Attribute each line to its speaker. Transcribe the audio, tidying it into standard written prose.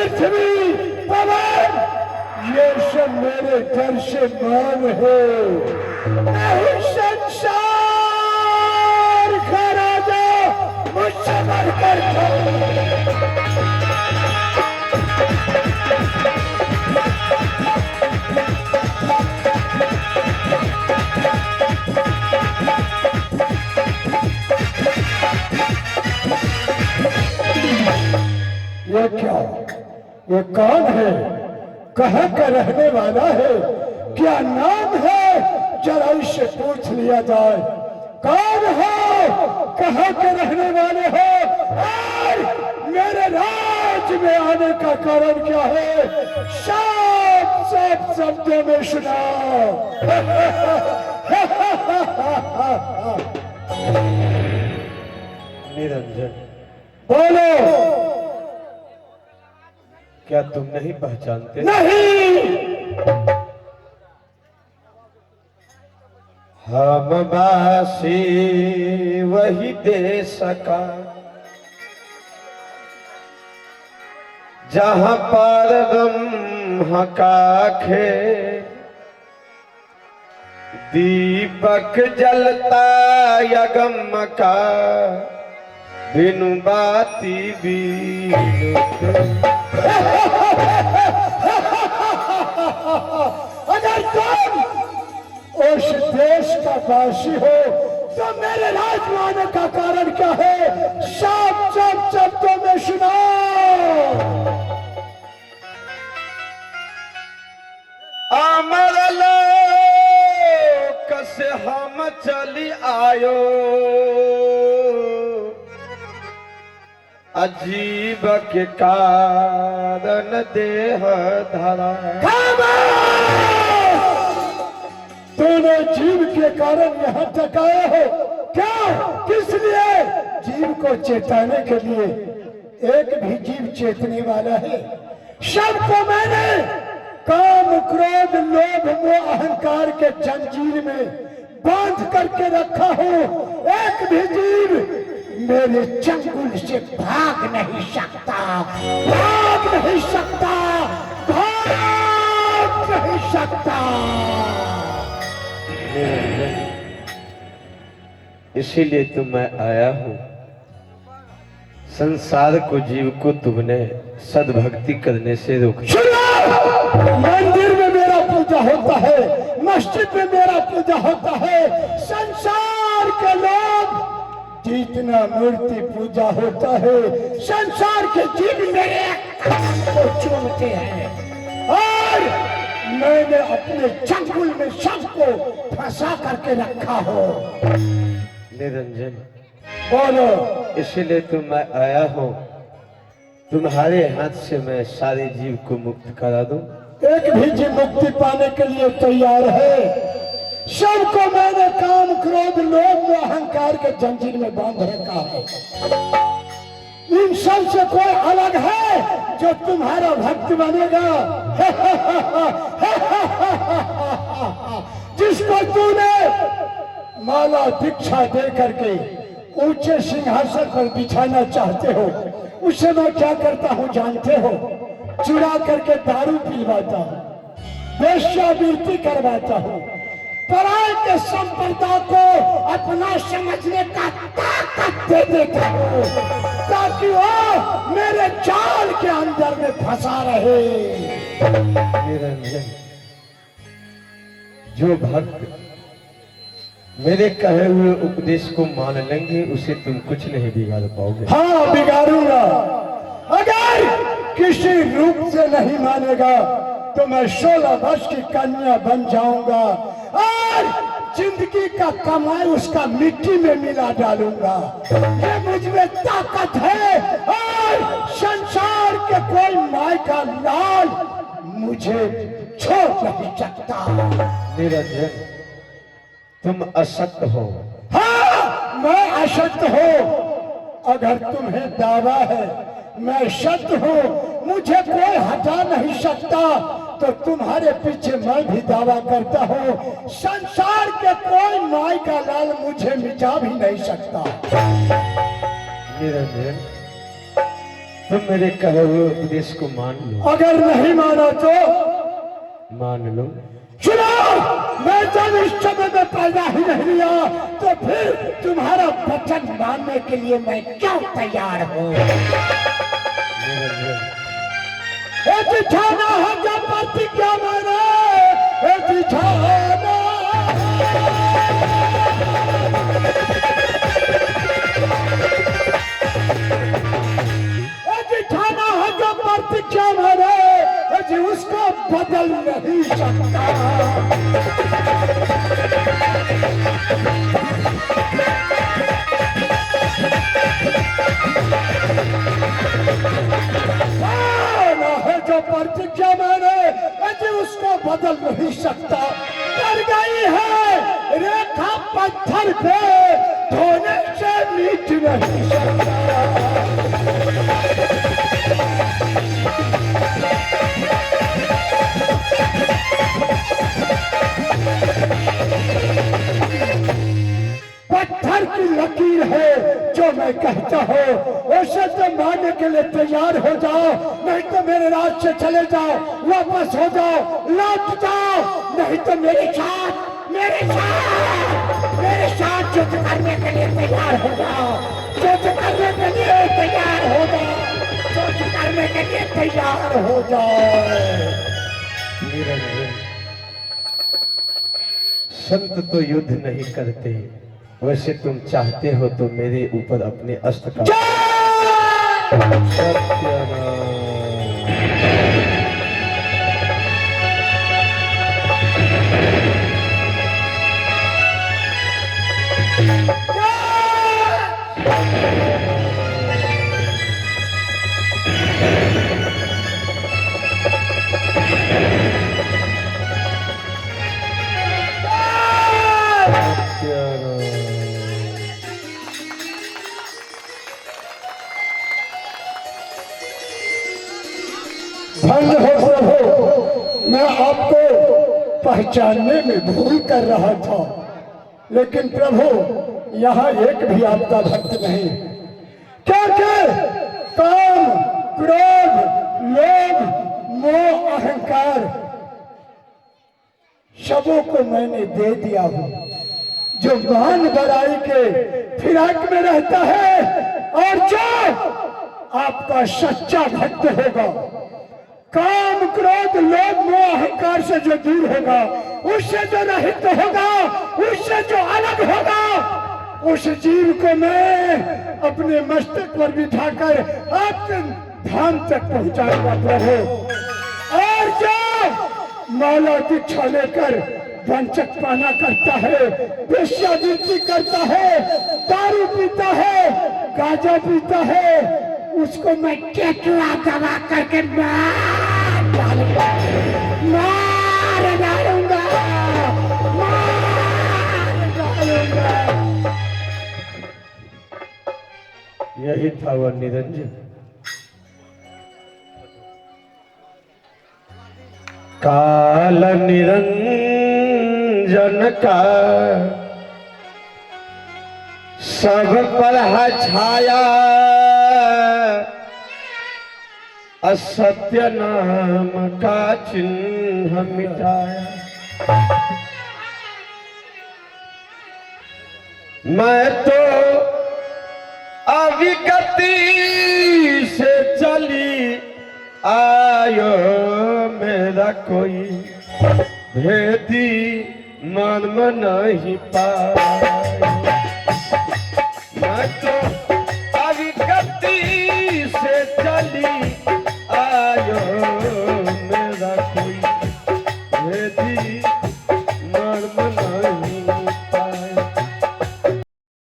Speaker 1: पृथ्वी, पवन, ये सब मेरे घर से मान है। नहीं संसार का राजा मुझसे बढ़कर ये क्या, ये कौन है, कहाँ का रहने वाला है, क्या नाम है, जरा इससे पूछ लिया जाए। कौन हो, कहाँ के रहने वाले हो, और मेरे राज में आने का कारण क्या है, सब सब शब्दों में सुनाओ।
Speaker 2: निरंजन,
Speaker 1: बोलो।
Speaker 2: क्या तुम नहीं पहचानते?
Speaker 1: नहीं।
Speaker 2: हम वासी वही देश का जहाँ पर ब्रह्म का खेल, दीपक जलता यगम का बिनु बाती बीनु।
Speaker 1: अगर तुम उस देश का वासी हो तो मेरे राजमाने का कारण क्या है, सब सब शब्दों में सुनाओ।
Speaker 2: अमर लोक से हम चली आयो, अजीब के कारण देह धरा।
Speaker 1: तूने जीव के कारण यहाँ तक आए हो, क्या, किस लिए? जीव को चेताने के लिए। एक भी जीव चेतने वाला है? सबको मैंने काम, क्रोध, लोभ, मोह, अहंकार के जंजीर में बांध करके रखा हूँ। एक भी जीव मेरे चंगुल से भाग नहीं सकता, भाग नहीं सकता, भाग नहीं सकता।
Speaker 2: इसीलिए तो मैं आया हूँ। संसार को, जीव को तुमने सद्भक्ति करने से रोका।
Speaker 1: मंदिर में मेरा पूजा होता है, मस्जिद में मेरा पूजा होता है, संसार के लोग जितना मूर्ति पूजा होता है, संसार के जीव मेरे को चूमते हैं, और मैंने अपने चंगुल में सबको फंसा करके रखा हो।
Speaker 2: निरंजन,
Speaker 1: बोलो।
Speaker 2: इसीलिए तो मैं आया हूँ। तुम्हारे हाथ से मैं सारे जीव को मुक्त करा दूं।
Speaker 1: एक भी जीव मुक्ति पाने के लिए तैयार है। सबको मैंने काम, क्रोध, लोभ, अहंकार के जंजीर में बांध रखा है। इन सब से कोई अलग है जो तुम्हारा भक्त बनेगा? जिसको तूने माला दीक्षा दे करके ऊंचे सिंहासन पर बिछाना चाहते हो, उसे मैं क्या करता हूँ जानते हो? चुरा करके दारू पिलवाता हूँ, वेश्यावृत्ति करवाता हूँ, पराये के संपदा को अपना समझने का ताकत दे देता हूँ, ताकि वो मेरे जाल के अंदर में फंसा रहे।
Speaker 2: निरंजन, जो भक्त मेरे कहे हुए उपदेश को मान लेंगे, उसे तुम कुछ नहीं बिगाड़ पाओगे।
Speaker 1: हाँ, बिगाड़ूंगा। अगर किसी रूप से नहीं मानेगा तो मैं 16 वर्ष की कन्या बन जाऊंगा और जिंदगी का कमाई उसका मिट्टी में मिला डालूंगा। ये मुझ में ताकत है और संसार के कोई माय का लाल मुझे छोड़ नहीं सकता।
Speaker 2: निरंजन, तुम असत्य हो।
Speaker 1: हाँ, मैं असत्य हूँ। अगर तुम्हें दावा है मैं सत्य हूँ, मुझे कोई हटा नहीं सकता, तो तुम्हारे पीछे मैं भी दावा करता हूँ, संसार के कोई माय का लाल मुझे मिटा भी नहीं सकता।
Speaker 2: निरंजन, तुम मेरे कहे हुए उपदेश को मान लो।
Speaker 1: अगर नहीं माना तो
Speaker 2: मान लो।
Speaker 1: सुनो, मैं जब इस समय में पैदा ही नहीं लिया तो फिर तुम्हारा वचन मानने के लिए मैं क्यों तैयार हूँ। ठिठाना है जब प्रतिज्ञा माने, ठिठाना ठिठाना है जब प्रतिज्ञा माने, उसको बदल नहीं सकता। जो प्रतिज्ञा मैंने उसको बदल नहीं सकता। कर गई है रेखा पत्थर पे, धोने से मिट नहीं सकता। पत्थर की लकीर है जो मैं कहता हूँ, उसे तो मानने के लिए तैयार हो जाओ, नहीं तो मेरे राज से चले जाओ, वापस हो जाओ, लौट जाओ, नहीं तो मेरे साथ युद्ध करने के लिए तैयार हो जाओ, युद्ध करने के लिए तैयार हो जाओ, युद्ध करने के लिए तैयार हो जाओ।
Speaker 2: निरंजन, संत तो युद्ध नहीं करते, वैसे तुम चाहते हो तो मेरे ऊपर अपने अस्त्र का सत्यनारायण।
Speaker 1: धन्य हो प्रभु, मैं आपको पहचानने में भूल कर रहा था, लेकिन प्रभु यहाँ एक भी आपका भक्त नहीं, क्योंकि काम, क्रोध, लोभ, मोह, अहंकार सबों को मैंने दे दिया हूँ। जो मान बड़ाई के फिराक में रहता है और जो आपका सच्चा भक्त होगा, काम, क्रोध, लोभ, मोह, अहंकार से जो दूर होगा, उससे जो रहित होगा, उससे जो अलग होगा, उस जीव को मैं अपने मस्तक पर बिठाकर आपके धाम तक पहुंचाऊंगा प्रभु। और जो माला दीक्षा लेकर वंचक पाना करता है, वेश्यावृत्ति करता है, दारू पीता है, गांजा पीता है, उसको मैं केचुआ दबा करके मार डालूंगा, मार डालूंगा, मार डालूंगा।
Speaker 2: यही था वह निरंजन। काल निरंजन का सब पर है छाया, असत्य नाम का चिन्ह मिटाया। मैं तो अविगति से चली आयो, मेरा कोई भेदी मन में नहीं पाया। मैं तो अविगति से चली